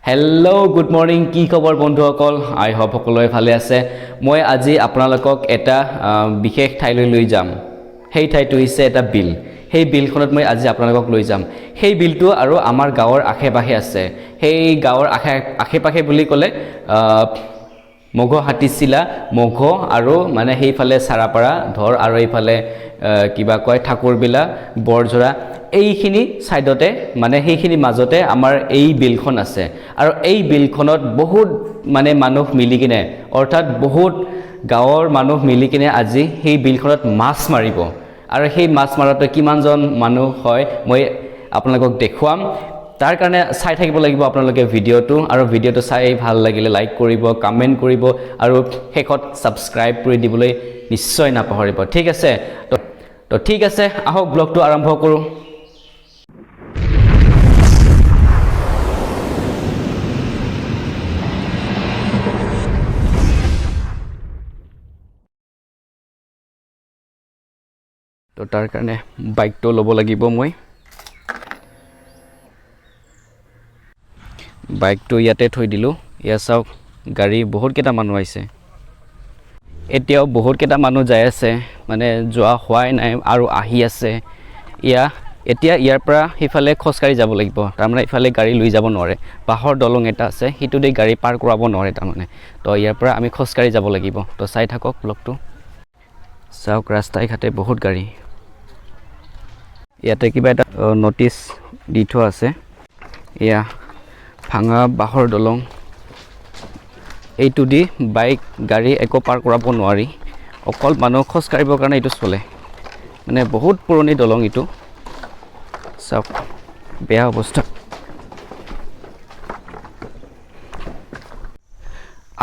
Hello' good morning কি খবৰ বন্ধুসকল আই হোপ সকলোৱে ভালে আছে মই আজি আপোনালোকক এটা বিশেষ ঠাইলৈ লৈ যাম সেই ঠাইটো হৈছে এটা বিল সেই বিলখনত মই আজি আপোনালোকক লৈ যাম সেই বিলটো আৰু আমাৰ গাঁৱৰ আশে-পাশে আছে সেই গাঁৱৰ আশে-পাশে বুলি ক'লে মঘ হাতীচিলা মঘ আৰু মানে সেইফালে চাৰাপাৰা ধৰ আৰু এইফালে কিবা কয় ঠাকুৰবিলা বৰজৰা এইখিনি সাইডতে মানে সেইখিনি মাজতে আমাৰ এই বিলখন আছে আৰু এই বিলখনত বহুত মানে মানুহ মিলি কিনে অৰ্থাৎ বহুত গাঁৱৰ মানুহ মিলি কিনে আজি সেই বিলখনত মাছ মাৰিব আৰু সেই মাছ মাৰাতে কিমানজন মানুহ হয় মই আপোনালোকক দেখুৱাম তাৰ কাৰণে চাই থাকিব লাগিব আপোনালোকে ভিডিওটো আৰু ভিডিওটো চাই ভাল লাগিলে লাইক কৰিব কমেন্ট কৰিব আৰু শেষত সাবস্ক্ৰাইব কৰি দিবলৈ নিশ্চয় নাপাহৰিব ঠিক আছে তো ঠিক আছে আহক ব্লগটো আৰম্ভ কৰো তো তাৰ কাৰণে বাইকটো ল'ব লাগিব মই বাইকটো ইয়াতে থৈ দিলো ইয়া চাওক গাড়ী বহুত কেটা মানুহ আছে এতিয়াও বহুত কেটা মানুহ যায় আছে মানে যোৱা হোৱাই নাই আৰু আহি আছে এতিয়া ইয়াৰ পৰা হিফালে খোজকাঢ়ি যাব লাগিব তাৰমানে ইফালে গাড়ী লৈ যাব নোৱাৰে বাহৰ দলং এটা আছে হিটো দে গাড়ী পাৰ কৰাব নোৱাৰে তাৰমানে তো ইয়াৰ পৰা আমি খোজকাঢ়ি যাব লাগিব তো চাই থাকক ব্লগটো চাওক ৰাস্তাই ঘাটে বহুত গাড়ী ইয়াতে কিবা এটা নোটিছ দি থোৱা আছে ইয়া ভাঙা বাহৰ দলং এইটো দি বাইক গাড়ী একো পাৰ কৰাব নোৱাৰি অকল মানুহ খোজ কাঢ়িবৰ কাৰণে এইটো চলে মানে বহুত পুৰণি দলং এইটো চাওক বেয়া অৱস্থা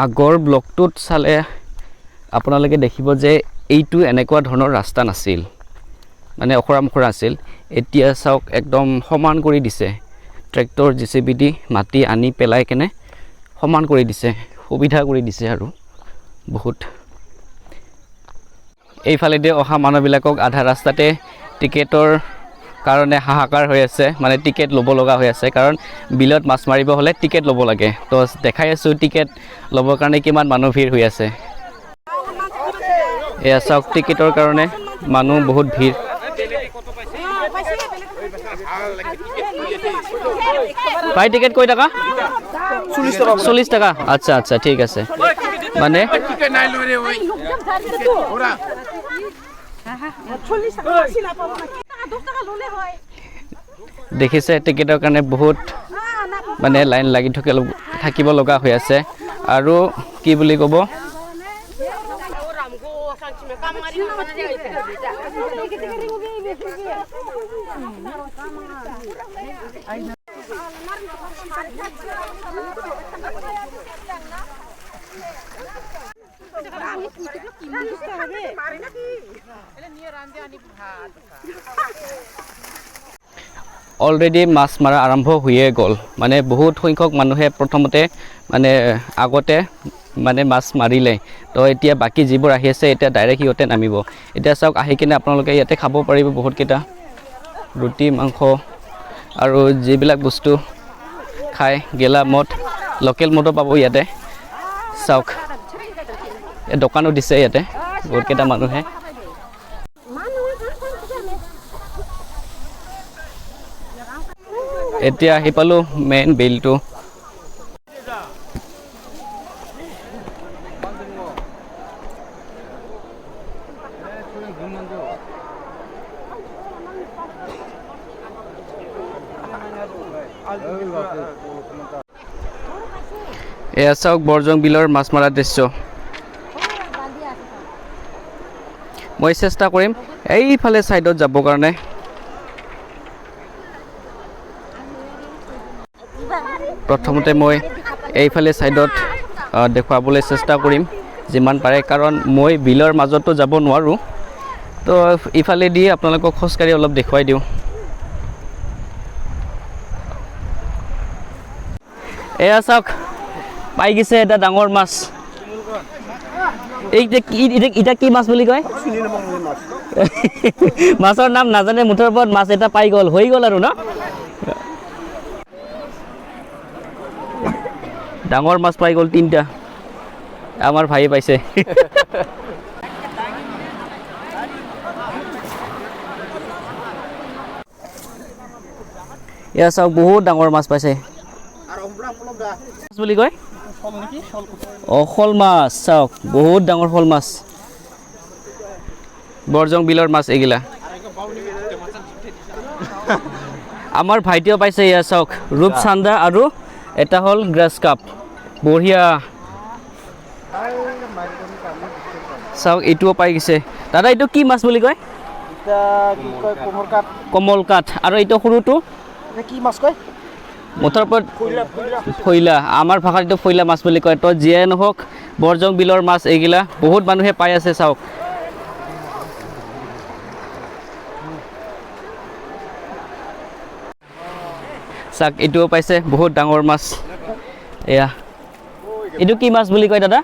আগৰ ব্লকটোত চালে আপোনালোকে দেখিব যে এইটো এনেকুৱা ধৰণৰ ৰাস্তা নাছিল মানে অখৰা আছিল এতিয়া চাওক একদম সমান কৰি দিছে ট্ৰেক্টৰ জেচিবি দি মাটি আনি পেলাই কেনে সমান কৰি দিছে সুবিধা কৰি দিছে আৰু বহুত এইফালে দি অহা মানুহবিলাকক আধা ৰাস্তাতে টিকেটৰ কাৰণে হাহাকাৰ হৈ আছে মানে টিকেট ল'ব লগা হৈ আছে কাৰণ বিলত মাছ মাৰিব হ'লে টিকেট ল'ব লাগে তো দেখাই আছো টিকেট ল'বৰ কাৰণে কিমান মানুহ ভিৰ হৈ আছে এয়া চাওক টিকেটৰ কাৰণে মানুহ বহুত ভিৰ ভাই টিকেট কয় টাকা 40 টাকা আচ্ছা আচ্ছা ঠিক আছে মানে দেখিছে টিকেটৰ কাৰণে বহুত মানে লাইন লাগি থাকিব লগা হৈ আছে আৰু কি বুলি ক'ব অলৰেডি মাছ মাৰা আৰম্ভ হৈয়ে গ'ল মানে বহুত সংখ্যক মানুহে প্ৰথমতে মানে আগতে মানে মাছ মাৰিলে তো এতিয়া বাকি যিবোৰ আহি আছে এতিয়া ডাইৰেক্ট সিহঁতে নামিব এতিয়া চাওক আহি কিনে আপোনালোকে ইয়াতে খাব পাৰিব বহুত কেইটা ৰুটি মাংস আৰু যিবিলাক বস্তু খাই গেলা মদ লোকেল মদো পাব ইয়াতে চাওক এই দোকানো দিছে ইয়াতে বহুত কেইটা মানুহে এতিয়া আহি পালো মেইন বিলটো এয়া চাওক বৰজং বিলৰ মাছ মৰা দৃশ্য মই চেষ্টা কৰিম এইফালে সাইডত যাবৰ কাৰণে প্ৰথমতে মই এইফালে সাইডত দেখুৱাবলৈ চেষ্টা কৰিম যিমান পাৰে কাৰণ মই বিলৰ মাজতো যাব নোৱাৰো তো ইফালে দি আপোনালোকক খোজকাঢ়ি অলপ দেখুৱাই দিওঁ এয়া চাওক পাই গিছে এটা ডাঙৰ মাছ এইটা কি মাছ বুলি কয় মাছৰ নাম নাজানে মুঠৰ ওপৰত মাছ এটা পাই গ'ল হৈ গ'ল আৰু ন ডাঙৰ মাছ পাই গ'ল 3টা আমাৰ ভাই পাইছে এয়া চাওক বহুত ডাঙৰ মাছ পাইছে মাছ বুলি কয় শল মাছ চাওক বহুত ডাঙৰ শল মাছ বৰজং বিলৰ মাছ এগিলা আমাৰ ভাইটিও পাইছে এয়া চাওক ৰূপচান্দা আৰু এটা হ'ল গ্ৰাছ কাপ বঢ়িয়া চাওক এইটোও পাই গৈছে দাদা এইটো কি মাছ বুলি কয় কমল কাঠ আৰু এইটো সৰুটো কি মাছ কয় মুঠৰ ওপৰত ফৈলা আমাৰ ভাষাত এইটো ফৈলা মাছ বুলি কয় তো যিয়ে নহওক বৰজং বিলৰ মাছ এইগিলা বহুত মানুহে পাই আছে চাওক চাওক এইটোও পাইছে বহুত ডাঙৰ মাছ এয়া এইটো কি মাছ বুলি কয় দাদা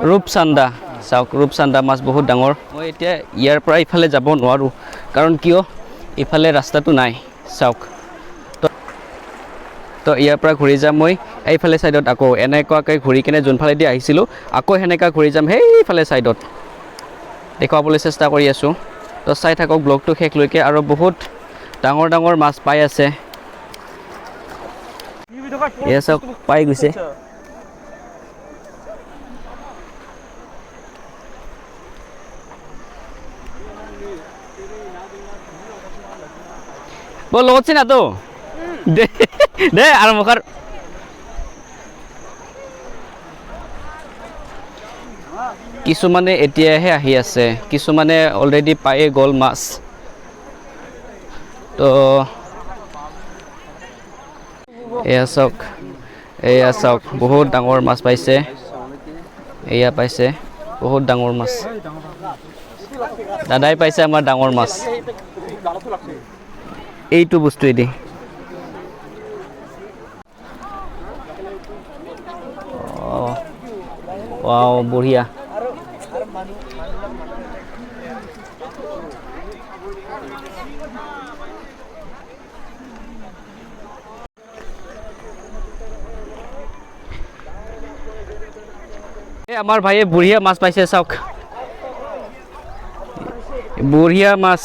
ৰূপচান্দা চাওক ৰূপচান্দা মাছ বহুত ডাঙৰ মই এতিয়া ইয়াৰ পৰা ইফালে যাব নোৱাৰোঁ কাৰণ কিয় ইফালে ৰাস্তাটো নাই চাওক তো ইয়াৰ পৰা ঘূৰি যাম মই এইফালে ছাইডত আকৌ এনেকুৱাকৈ ঘূৰি কিনে যোনফালেদি আহিছিলোঁ আকৌ সেনেকুৱা ঘূৰি যাম সেইফালে ছাইডত দেখুৱাবলৈ চেষ্টা কৰি আছোঁ তো চাই থাকক ব্লগটো শেষলৈকে আৰু বহুত ডাঙৰ ডাঙৰ মাছ পাই আছে এয়া চাওক পাই গৈছে বল লগত চিনা তো দে আৰম্ভ কৰ কিছুমানে এতিয়াহে আহি আছে কিছুমানে অলৰেডি পায়ে গ'ল মাছ তো এয়া চাওক বহুত ডাঙৰ মাছ পাইছে এয়া পাইছে বহুত ডাঙৰ মাছ দাদাই পাইছে আমাৰ ডাঙৰ মাছ এইটো বস্তুৱেদি ৱাও বঢ়িয়া আমাৰ ভাইয়ে বঢ়িয়া মাছ পাইছে চাওক বঢ়িয়া মাছ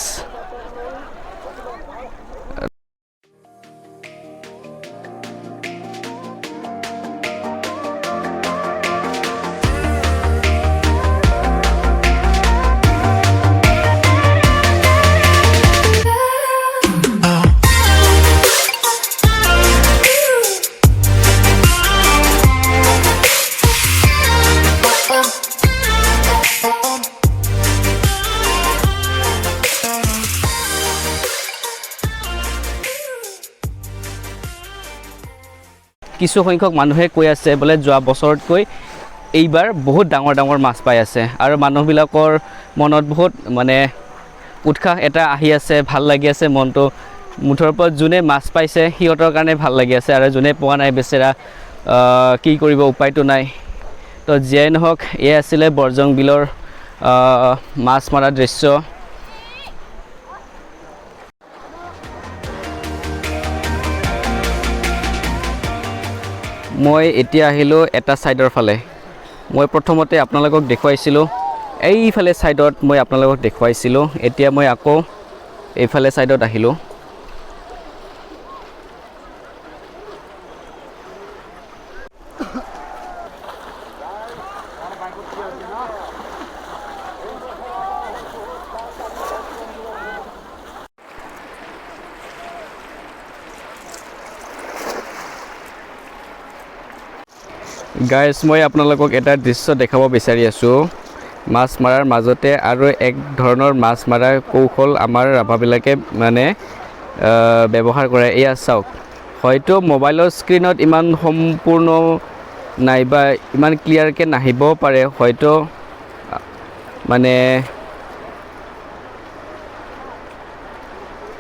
কিছু সংখ্যক মানুহে কৈ আছে বোলে যোৱা বছৰতকৈ এইবাৰ বহুত ডাঙৰ ডাঙৰ মাছ পাই আছে আৰু মানুহবিলাকৰ মনত বহুত মানে উৎসাহ এটা আহি আছে ভাল লাগি আছে মনটো মুঠৰ ওপৰত যোনে মাছ পাইছে সিহঁতৰ কাৰণে ভাল লাগি আছে আৰু যোনে পোৱা নাই বেচেৰা কি কৰিব উপায়টো নাই তো যিয়াই নহওক এই আছিলে বৰজং বিলৰ মাছ মৰা দৃশ্য মই এতিয়া আহিলোঁ এটা ছাইডৰ ফালে মই প্ৰথমতে আপোনালোকক দেখুৱাইছিলোঁ এইফালে ছাইডত মই আপোনালোকক দেখুৱাইছিলোঁ এতিয়া মই আকৌ এইফালে ছাইডত আহিলোঁ গাইজ মই আপোনালোকক এটা দৃশ্য দেখাব বিচাৰি আছোঁ মাছ মৰাৰ মাজতে আৰু এক ধৰণৰ মাছ মৰাৰ কৌশল আমাৰ ৰাভাবিলাকে মানে ব্যৱহাৰ কৰে এয়া চাওক হয়তো মোবাইলৰ স্ক্ৰীনত ইমান সম্পূৰ্ণ নাইবা ইমান ক্লিয়াৰকৈ নাহিবও পাৰে হয়তো মানে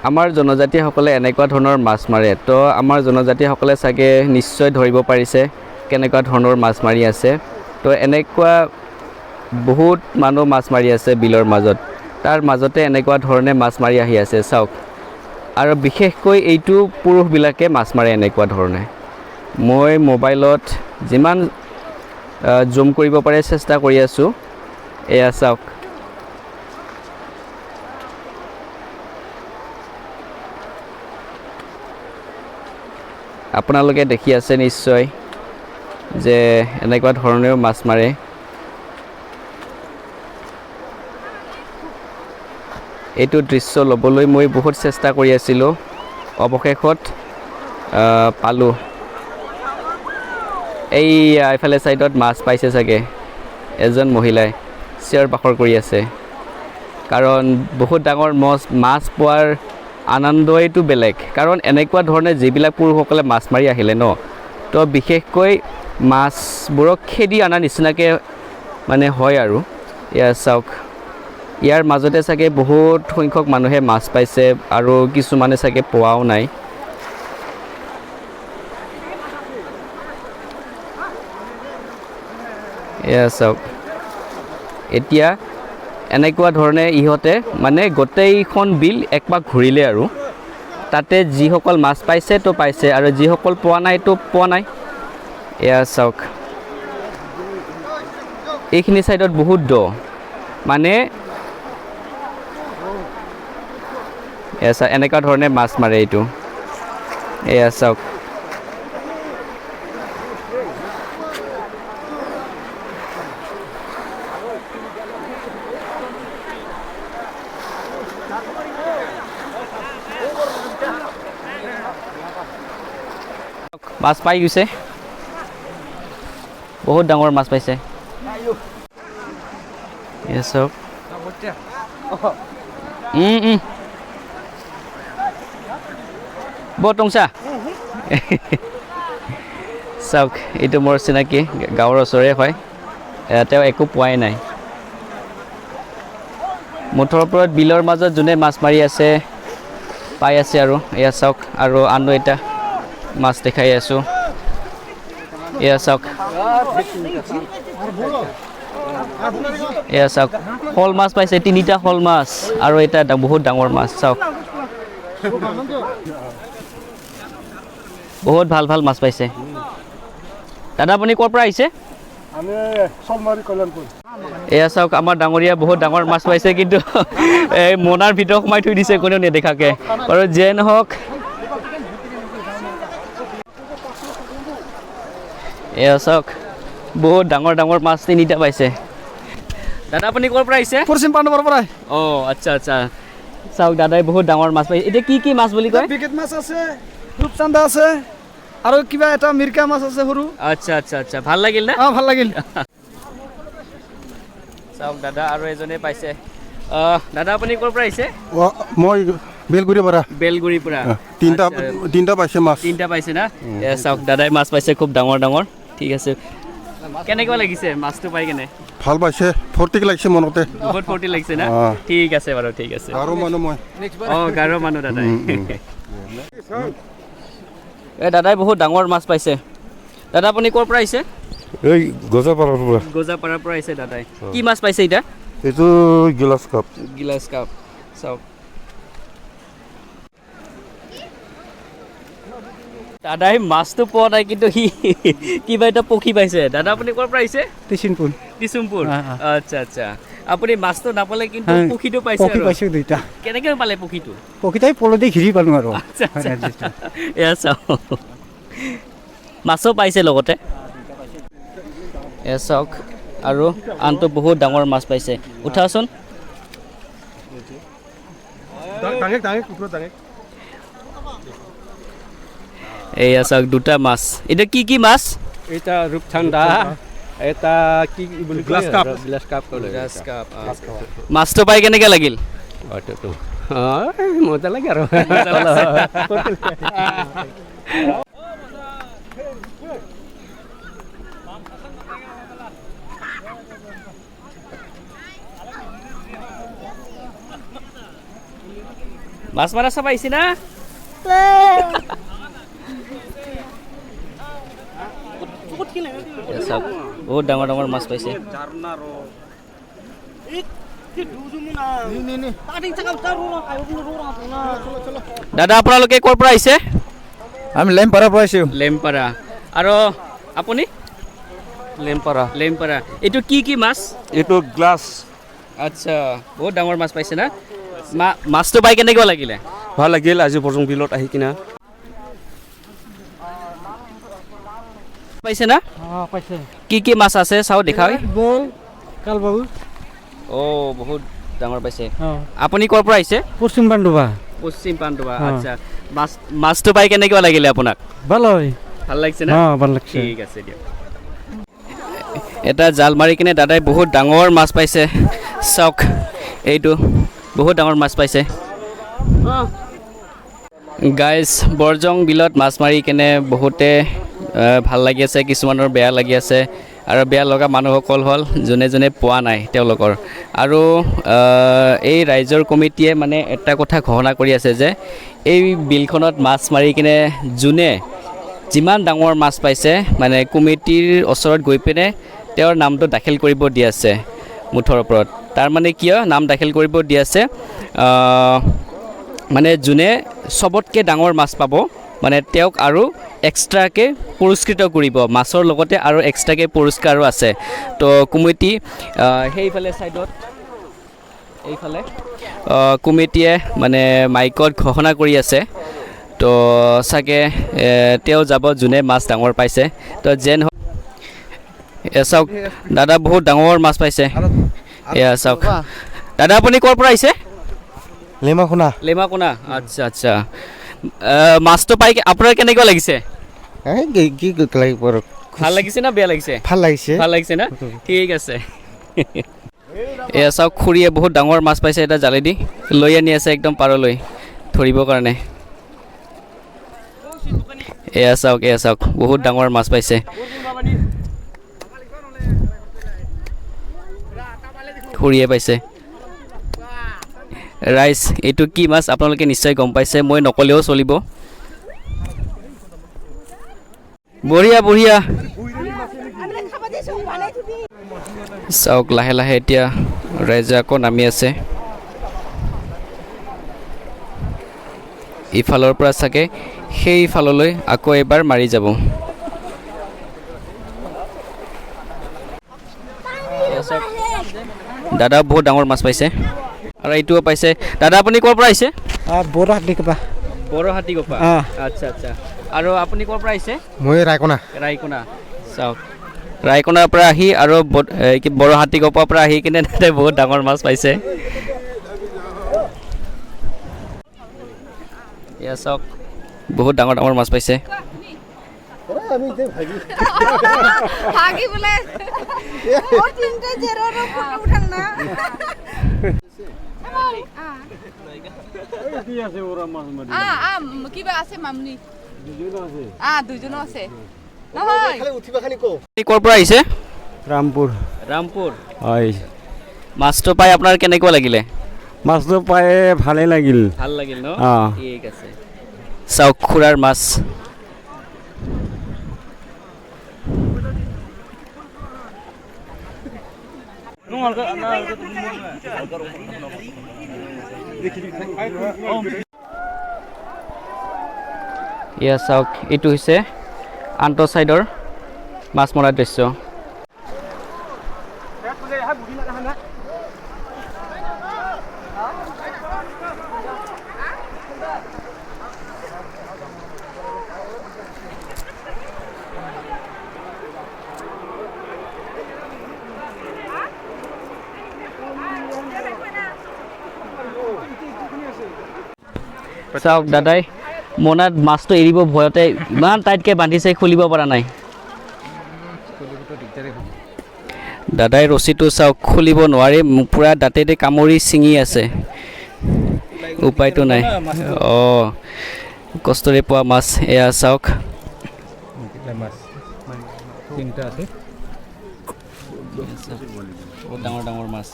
আমাৰ জনজাতিসকলে এনেকুৱা ধৰণৰ মাছ মাৰে তো আমাৰ জনজাতিসকলে চাগে নিশ্চয় ধৰিব পাৰিছে কেনেকুৱা ধৰণৰ মাছ মাৰি আছে তো এনেকুৱা বহুত মানুহ মাছ মাৰি আছে বিলৰ মাজত তাৰ মাজতে এনেকুৱা ধৰণে মাছ মাৰি আহি আছে চাওক আৰু বিশেষকৈ এইটো পুৰুষবিলাকে মাছ মাৰে এনেকুৱা ধৰণে মই মোবাইলত যিমান জুম কৰিব পাৰে চেষ্টা কৰি আছোঁ এয়া চাওক আপোনালোকে দেখি আছে নিশ্চয় যে এনেকুৱা ধৰণেও মাছ মাৰে এইটো দৃশ্য ল'বলৈ মই বহুত চেষ্টা কৰি আছিলোঁ অৱশেষত পালোঁ এই এইফালে ছাইডত মাছ পাইছে চাগে এজন মহিলাই চিঞৰ বাখৰ কৰি আছে কাৰণ বহুত ডাঙৰ মাছ পোৱাৰ আনন্দইটো বেলেগ কাৰণ এনেকুৱা ধৰণে যিবিলাক পুৰুষসকলে মাছ মাৰি আহিলে ন তো বিশেষকৈ মাছবোৰক খেদি অনা নিচিনাকৈ মানে হয় আৰু এয়া চাওক ইয়াৰ মাজতে চাগে বহুত সংখ্যক মানুহে মাছ পাইছে আৰু কিছুমানে চাগে পোৱাও নাই এয়া চাওক এতিয়া এনেকুৱা ধৰণে ইহঁতে মানে গোটেইখন বিল একপাক ঘূৰিলে আৰু তাতে যিসকল মাছ পাইছে তো পাইছে আৰু যিসকল পোৱা নাই তো পোৱা নাই এয়া চাওক এইখিনি ছাইডত বহুত দ মানে এয়া চাওক এনেকুৱা ধৰণে মাছ মাৰে এইটো এয়া চাওক মাছ পাই গৈছে বহুত ডাঙৰ মাছ পাইছে এয়া চাওক বহুত টংচা চাওক এইটো মোৰ চিনাকি গাঁৱৰ ওচৰৰে হয় তেওঁ একো পোৱাই নাই মুঠৰ ওপৰত বিলৰ মাজত যোনে মাছ মাৰি আছে পাই আছে আৰু এয়া চাওক আৰু আনো এটা মাছ দেখাই আছোঁ এয়া চাওক এয়া চাওক শ'ল মাছ পাইছে 3টা শ'ল মাছ আৰু এটা বহুত ডাঙৰ মাছ চাওক বহুত ভাল ভাল মাছ পাইছে দাদা আপুনি ক'ৰ পৰা আহিছে এয়া চাওক আমাৰ ডাঙৰীয়া বহুত ডাঙৰ মাছ পাইছে কিন্তু এই মোনাৰ ভিতৰত সোমাই থৈ দিছে কোনেও নেদেখাকৈ আৰু যিয়ে নহওক এয়া চাওক বহুত ডাঙৰ ডাঙৰ মাছ 3টা পাইছে দাদা আপুনি ক'ৰ পৰা আহিছে পশ্চিম পাণ্ডৱৰ পৰা অঁ আচ্ছা আচ্ছা চাওক দাদাই বহুত ডাঙৰ মাছ পাইছে এতিয়া কি মাছ বুলি কয় বিকেট মাছ আছে ৰূপচান্দা আছে আৰু কিবা এটা মিৰ্কা মাছ আছে সৰু আচ্ছা আচ্ছা আচ্ছা ভাল লাগিল না অঁ ভাল লাগিল চাওক দাদা আৰু এজনে পাইছে দাদা আপুনি ক'ৰ পৰা আহিছে মই বেলগুৰিৰ পৰা বেলগুৰিৰ পৰা তিনিটা পাইছে মাছ 3টা পাইছে না চাওক দাদাই মাছ পাইছে খুব ডাঙৰ ডাঙৰ ঠিক আছে কেনেকুৱা লাগিছে মাছটো পাই কেনে ভাল পাইছে ফূৰ্তি লাগিছে মনতে বহুত ফূৰ্তি লাগিছে না ঠিক আছে বাৰু ঠিক আছে আৰু মানুহ মই অঁ গাৰো মানুহ দাদাই এই দাদাই বহুত ডাঙৰ মাছ পাইছে দাদা আপুনি ক'ৰ পৰা আহিছে এই গজাপাৰাৰ পৰা গজাপাৰাৰ পৰা আহিছে দাদাই কি মাছ পাইছে এতিয়া এইটো গিলাচ কাপ চাওক দাদাই মাছটো পোৱা নাই কিন্তু সি কিবা এটা পক্ষী পাইছে দাদা আপুনি ক'ৰ পৰা আহিছে টিচুমপুৰ আচ্ছা আচ্ছা আপুনি মাছটো নাপালে কিন্তু পক্ষীটো পাইছে আৰু পাইছোঁ 2টা কেনেকৈ পালে পক্ষীটো পক্ষীটাই পলদি ঘিৰি পালোঁ আৰু এয়া চাওক মাছো পাইছে লগতে এয়া চাওক আৰু আনটো বহুত ডাঙৰ মাছ পাইছে উঠাচোন এয়া চাওক 2টা মাছ এতিয়া কি মাছ এটা ৰূপচান্দা এটা কি বুলি গ্লাছ কাপ মাছটো পাই কেনেকৈ লাগিল মজা লাগে আৰু মাছ মাৰা চাব আহিছে না বহুত ডাঙৰ ডাঙৰ মাছ পাইছে দাদা আপোনালোকে ক'ৰ পৰা আহিছে আমি লেমপাৰাৰ পৰা আহিছোঁ লেমপাৰা আৰু আপুনি লেমপাৰা লেমপাৰা এইটো কি মাছ এইটো গ্লাছ আচ্ছা বহুত ডাঙৰ মাছ পাইছে না মাছটো পাই কেনেকুৱা লাগিলে ভাল লাগিল আজি বৰজং বিলত আহি কিনা পাইছে না পাইছে কি মাছ আছে চাও দেখাই বল কালবাবু অ' বহুত ডাঙৰ পাইছে আপুনি ক'ৰ পৰা আহিছে পশ্চিম পাণ্ডুবা পশ্চিম পাণ্ডুবা আচ্ছা মাছটো পাই কেনেকুৱা লাগিলে আপোনাক ভাল হয় ভাল লাগিছে না ভাল লাগছে ঠিক আছে দিয়ক এটা জাল মাৰি কিনে দাদাই বহুত ডাঙৰ মাছ পাইছে চাওক এইটো বহুত ডাঙৰ মাছ পাইছে গাইজ বৰজং বিলত মাছ মাৰি কেনে বহুতে ভাল লাগি আছে কিছুমানৰ বেয়া লাগি আছে আৰু বেয়া লগা মানুহসকল হ'ল যোনে যোনে পোৱা নাই তেওঁলোকৰ আৰু এই ৰাইজৰ কমিটিয়ে মানে এটা কথা ঘোষণা কৰি আছে যে এই বিলখনত মাছ মাৰি কিনে যোনে যিমান ডাঙৰ মাছ পাইছে মানে কমিটিৰ ওচৰত গৈ পিনে তেওঁৰ নামটো দাখিল কৰিব দি আছে মুঠৰ ওপৰত তাৰমানে কিয় নাম দাখিল কৰিব দি আছে মানে যোনে চবতকৈ ডাঙৰ মাছ পাব মানে তেওঁক আৰু এক্সট্ৰাকৈ পুৰস্কৃত কৰিব মাছৰ লগতে আৰু এক্সট্ৰাকৈ পুৰস্কাৰো আছে তো কমিটি সেইফালে ছাইডত এইফালে কমিটিয়ে মানে মাইকত ঘোষণা কৰি আছে তো চাগে তেওঁ যাব যোনে মাছ ডাঙৰ পাইছে তো যেন চাওক দাদা বহুত ডাঙৰ মাছ পাইছে এয়া চাওক দাদা আপুনি ক'ৰ পৰা আহিছে লেমাকোনা আচ্ছা আচ্ছা মাছটো পাই আপোনাৰ কেনেকুৱা লাগিছে কি লাগিব আৰু ভাল লাগিছে না বেয়া লাগিছে ভাল লাগিছে ভাল লাগিছে না ঠিক আছে এয়া চাওক খুৰীয়ে বহুত ডাঙৰ মাছ পাইছে এটা জালে দি লৈ আনি আছে একদম পাৰলৈ ধৰিবৰ কাৰণে এয়া চাওক বহুত ডাঙৰ মাছ পাইছে খুৰীয়ে পাইছে ৰাইজ এইটো কি মাছ আপোনালোকে নিশ্চয় গম পাইছে মই নকলেও চলিব বঢ়িয়া বঢ়িয়া চাওক লাহে লাহে এতিয়া ৰাইজে আকৌ নামি আছে ইফালৰ পৰা চাগে সেইফাললৈ আকৌ এবাৰ মাৰি যাব দাদা বহুত ডাঙৰ মাছ পাইছে আৰু এইটোও পাইছে দাদা আপুনি ক'ৰ পৰা আহিছে বড়হাটী কপা আচ্ছা আচ্ছা আৰু আপুনি ক'ৰ পৰা আহিছে মই ৰায়কনা চাওক ৰায়কনাৰ পৰা আহি আৰু বড়হাটী কপাৰ পৰা আহি কিনে তাতে বহুত ডাঙৰ মাছ পাইছে এয়া চাওক বহুত ডাঙৰ মাছ পাইছে কিবা আছে মামনি দুজনো আছে ক'ৰ পৰা আহিছে ৰামপুৰ হয় মাছটো পাই আপোনাৰ কেনেকুৱা লাগিলে মাছটো পাই ভালেই লাগিল ভাল লাগিল ন ঠিক আছে চাওক খুৰাৰ মাছ এয়া চাওক এইটো হৈছে আন্তঃ ছাইডৰ মাছ মৰা দৃশ্য চাওক দাদাই মনাত মাছটো এৰিব ভয়তে ইমান টাইটকৈ বান্ধিছে খুলিব পৰা নাই দাদাই ৰছীটো চাওক খুলিব নোৱাৰি পূৰা দাঁতেৰে কামুৰি ছিঙি আছে উপায়টো নাই কষ্টৰে পোৱা মাছ এয়া চাওক বহুত ডাঙৰ মাছ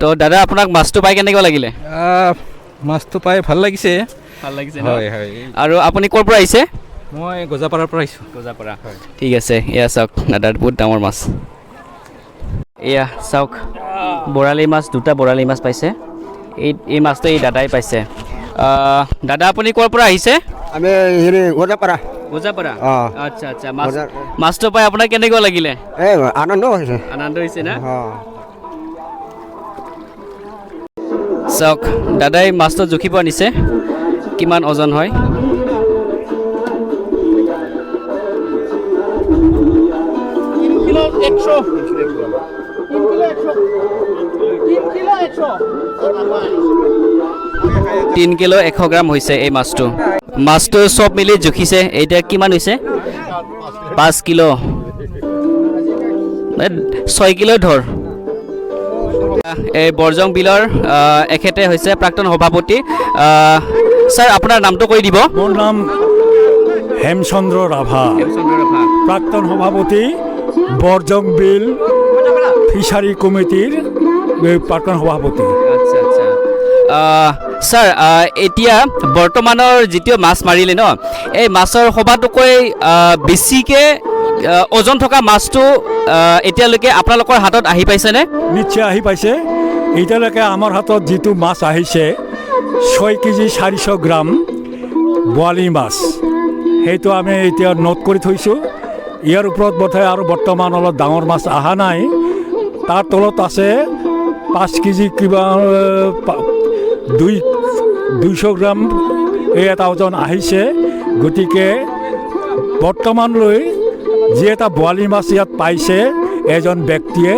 তো দাদা আপোনাক মাছটো পাই কেনেকুৱা লাগিলে মাছটো পাই ভাল লাগিছে হয় আৰু আপুনি ক'ৰ পৰা আহিছে মই গজাপাৰাৰ পৰা আহিছোঁ গজাপাৰা ঠিক আছে এয়া চাওক দাদাৰ বহুত ডাঙৰ মাছ এয়া চাওক বৰালি মাছ দুটা বৰালি মাছ পাইছে এই মাছটো এই দাদাই পাইছে দাদা আপুনি ক'ৰ পৰা আহিছে আমি হেৰি ওজাপাৰা ওজাপাৰা অঁ। আচ্ছা আচ্ছা ওজা- মাছটো পাই আপোনাৰ কেনেকুৱা লাগিলে এই আনন্দ হৈছে আনন্দ হৈছে না অঁ চাওক দাদাই মাছটো জুখিব আনিছে কিমান ওজন হয় কিলো 100 3 কিলো 100 গ্ৰাম হৈছে এই মাছটো চব মিলি জুখিছে এতিয়া কিমান হৈছে 5 কিলো 6 কিলো ধৰ এই বৰজং বিলৰ এখেতে হৈছে প্ৰাক্তন সভাপতি ছাৰ আপোনাৰ নামটো কৈ দিব মোৰ নাম হেমচন্দ্ৰ ৰাভা প্ৰাক্তন সভাপতি বৰজং বিল ফিচাৰী কমিটিৰ প্ৰাক্তন সভাপতি আচ্ছা আচ্ছা ছাৰ এতিয়া বৰ্তমানৰ যিটো মাছ মাৰিলে ন এই মাছৰ সবাতোকৈ বেছিকৈ ওজন থকা মাছটো এতিয়ালৈকে আপোনালোকৰ হাতত আহি পাইছেনে নিশ্চয় আহি পাইছে এতিয়ালৈকে আমাৰ হাতত যিটো মাছ আহিছে 6 কেজি 400 গ্ৰাম বৰালি মাছ সেইটো আমি এতিয়া নোট কৰি থৈছোঁ ইয়াৰ ওপৰত বোধহয় আৰু বৰ্তমান অলপ ডাঙৰ মাছ অহা নাই তাৰ তলত আছে 5 কেজি কিবা 200 গ্ৰাম এই এটা ওজন আহিছে গতিকে বৰ্তমানলৈ যি এটা বৰালি মাছ ইয়াত পাইছে এজন ব্যক্তিয়ে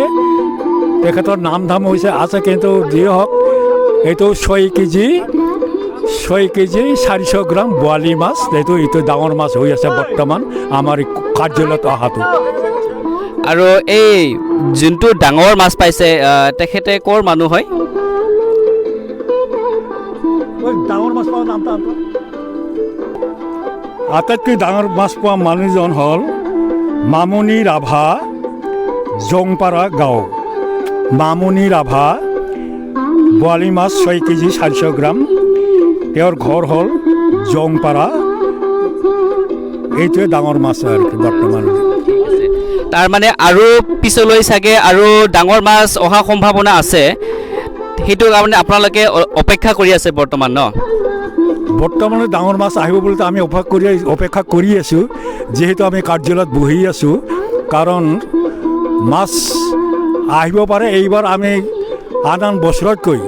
তেখেতৰ নাম ধাম হৈছে আছে কিন্তু যি হওক এইটো 6 কেজি 400 গ্ৰাম বৰালি মাছ এইটো ডাঙৰ মাছ হৈ আছে বৰ্তমান আমাৰ কাৰ্যালয়ত অহাটো আৰু এই যোনটো ডাঙৰ মাছ পাইছে তেখেতে ক'ৰ মানুহ হয় ডাঙৰ মাছ পোৱা নামটো আটাইতকৈ ডাঙৰ মাছ পোৱা মানুহজন হ'ল মামনি ৰাভা জংপাৰা গাঁও মামনি ৰাভা বৰালি মাছ 6 কেজি 400 গ্ৰাম তেওঁৰ ঘৰ হ'ল জংপাৰা এইটোৱে ডাঙৰ মাছ আৰু কি বৰ্তমান তাৰমানে আৰু পিছলৈ চাগে আৰু ডাঙৰ মাছ অহা সম্ভাৱনা আছে সেইটো কাৰণে আপোনালোকে অপেক্ষা কৰি আছে বৰ্তমান ন বৰ্তমানে ডাঙৰ মাছ আহিব বুলি আমি অপেক্ষা কৰি আছোঁ যিহেতু আমি কাৰ্যালয়ত বহি আছোঁ কাৰণ মাছ আহিব পাৰে এইবাৰ আমি আন বছৰতকৈ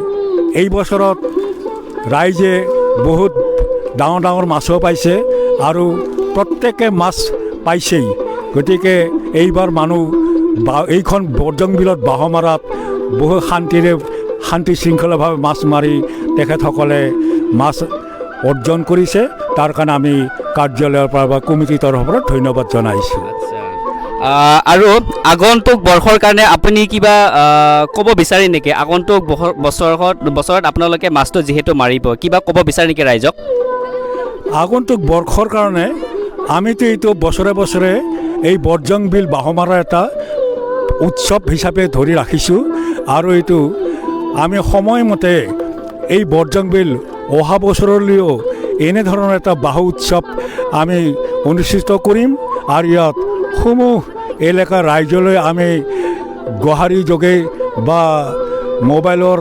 এই বছৰত ৰাইজে বহুত ডাঙৰ ডাঙৰ মাছো পাইছে আৰু প্ৰত্যেকে মাছ পাইছেই গতিকে এইবাৰ মানুহ এইখন বৰজং বিলত বাহমাৰাত বহু শান্তি শৃংখলাভাৱে মাছ মাৰি তেখেতসকলে মাছ অৰ্জন কৰিছে তাৰ কাৰণে আমি কাৰ্যালয়ৰ পৰা বা কমিটিৰ তৰফৰ পৰা ধন্যবাদ জনাইছোঁ আৰু আগন্তুক বৰ্ষৰ কাৰণে আপুনি কিবা ক'ব বিচাৰে নেকি আগন্তুক বছৰত আপোনালোকে মাছটো যিহেতু মাৰিব কিবা ক'ব বিচাৰে নেকি ৰাইজক আগন্তুক বৰ্ষৰ কাৰণে আমিতো এইটো বছৰে বছৰে এই বৰজং বিল বাহমাৰা এটা উৎসৱ হিচাপে ধৰি ৰাখিছোঁ আৰু এইটো আমি সময়মতে এই বৰজং বিল অহা বছৰলৈও এনেধৰণৰ এটা বাহু উৎসৱ আমি অনুষ্ঠিত কৰিম আৰু ইয়াত সমূহ এলেকাৰ ৰাইজলৈ আমি গুৱাহাটী যোগে বা মোবাইলৰ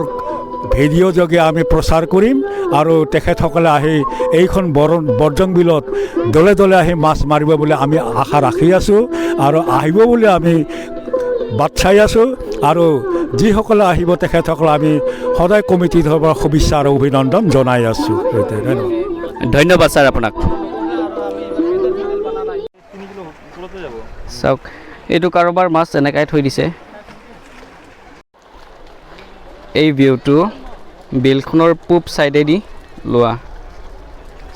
ভিডিঅ' যোগে আমি প্ৰচাৰ কৰিম আৰু তেখেতসকলে আহি এইখন বৰজং বিলত দলে দলে আহি মাছ মাৰিব বুলি আমি আশা ৰাখি আছোঁ আৰু আহিব বুলি আমি বাট চাই আছোঁ আৰু যিসকলে আহিব তেখেতসকলে আমি সদায় কমিটিৰ পৰা শুভেচ্ছা আৰু অভিনন্দন জনাই আছোঁ ধন্যবাদ ছাৰ আপোনাক চাওক এইটো কাৰোবাৰ মাছ এনেকাই থৈ দিছে এই ভিউটো বিলখনৰ পূব ছাইডেদি লোৱা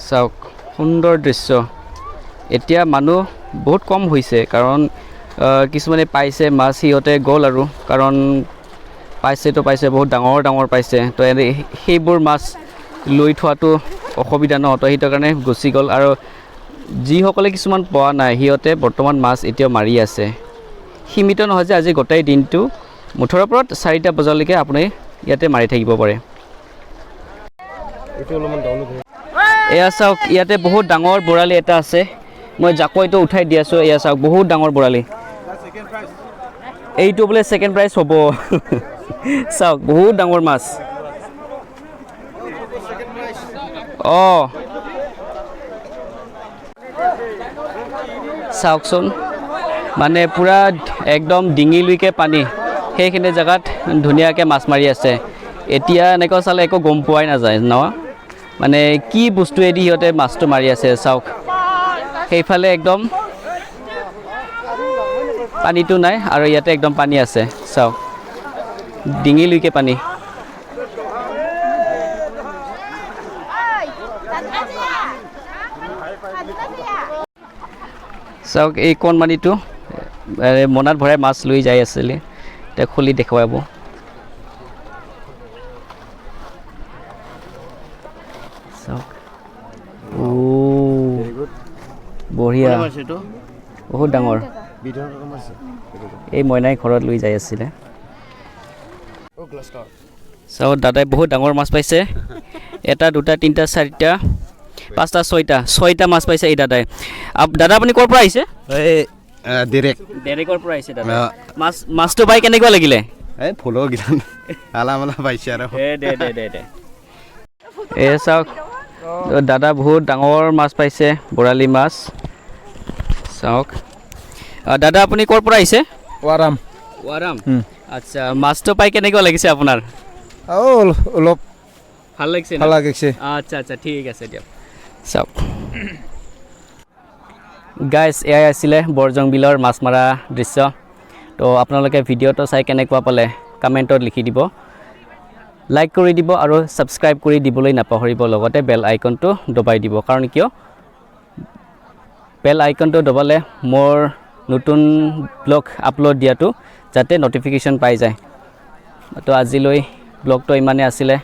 চাওক সুন্দৰ দৃশ্য এতিয়া মানুহ বহুত কম হৈছে কাৰণ কিছুমানে পাইছে মাছ সিহঁতে গ'ল আৰু কাৰণ পাইছেতো পাইছে বহুত ডাঙৰ ডাঙৰ পাইছে তো সেইবোৰ মাছ লৈ থোৱাটো অসুবিধা ন তো সেইটো কাৰণে গুচি গ'ল আৰু যিসকলে কিছুমান পোৱা নাই সিহঁতে বৰ্তমান মাছ এতিয়াও মাৰি আছে সীমিত নহয় যে আজি গোটেই দিনটো মুঠৰ ওপৰত 4টা বজালৈকে আপুনি ইয়াতে মাৰি থাকিব পাৰে এয়া চাওক ইয়াতে বহুত ডাঙৰ বৰালি এটা আছে মই জাকৈটো উঠাই দি আছোঁ এয়া চাওক বহুত ডাঙৰ বৰালি এইটো বোলে ছেকেণ্ড প্ৰাইজ হ'ব চাওক বহুত ডাঙৰ মাছ অঁ চাওকচোন মানে পূৰা একদম ডিঙিলৈকে পানী সেইখিনি জেগাত ধুনীয়াকৈ মাছ মাৰি আছে এতিয়া এনেকৈ চালে একো গম পোৱাই নাযায় ন মানে কি বস্তুৱেদি সিহঁতে মাছটো মাৰি আছে চাওক সেইফালে একদম পানীটো নাই আৰু ইয়াতে একদম পানী আছে চাওক ডিঙিলৈকে পানী চাওক এই কণমানিটো মনাত ভৰাই মাছ লৈ যাই আছিলে এতিয়া খুলি দেখুৱাব চাওক বঢ়িয়া বহুত ডাঙৰ এই মইনাই ঘৰত লৈ যাই আছিলে চাওক দাদাই বহুত ডাঙৰ মাছ পাইছে এটা দুটা তিনিটা চাৰিটা পাঁচটা ছয়টা মাছ পাইছে এই দাদাই দাদা আপুনি ক'ৰ পৰা আহিছে ডেৰেকৰ পৰা আহিছে দাদা মাছটো পাই কেনেকুৱা লাগিলে এই ফুলৰ গিলান আলা মালা পাইছে আৰু এই চাওক দাদা বহুত ডাঙৰ মাছ পাইছে বৰালি মাছ চাওক দাদা আপুনি ক'ৰ পৰা আহিছে ৱাৰাম ৱাৰাম আচ্ছা মাছটো পাই কেনেকুৱা লাগিছে আপোনাৰ অলপ ভাল লাগিছে ভাল লাগিছে আচ্ছা আচ্ছা ঠিক আছে দিয়ক চাওক গাইজ এয়াই আছিলে বৰজং বিলৰ মাছ মৰা দৃশ্য তো আপোনালোকে ভিডিঅ'টো চাই কেনেকুৱা পালে কমেণ্টত লিখি দিব লাইক কৰি দিব আৰু ছাবস্ক্ৰাইব কৰি দিবলৈ নাপাহৰিব লগতে বেল আইকনটো দবাই দিব কাৰণ কিয় বেল আইকনটো দবালে মোৰ নতুন ব্লগ আপলোড দিয়াটো যাতে নটিফিকেশ্যন পাই যায় তো আজিলৈ ব্লগটো ইমানেই আছিলে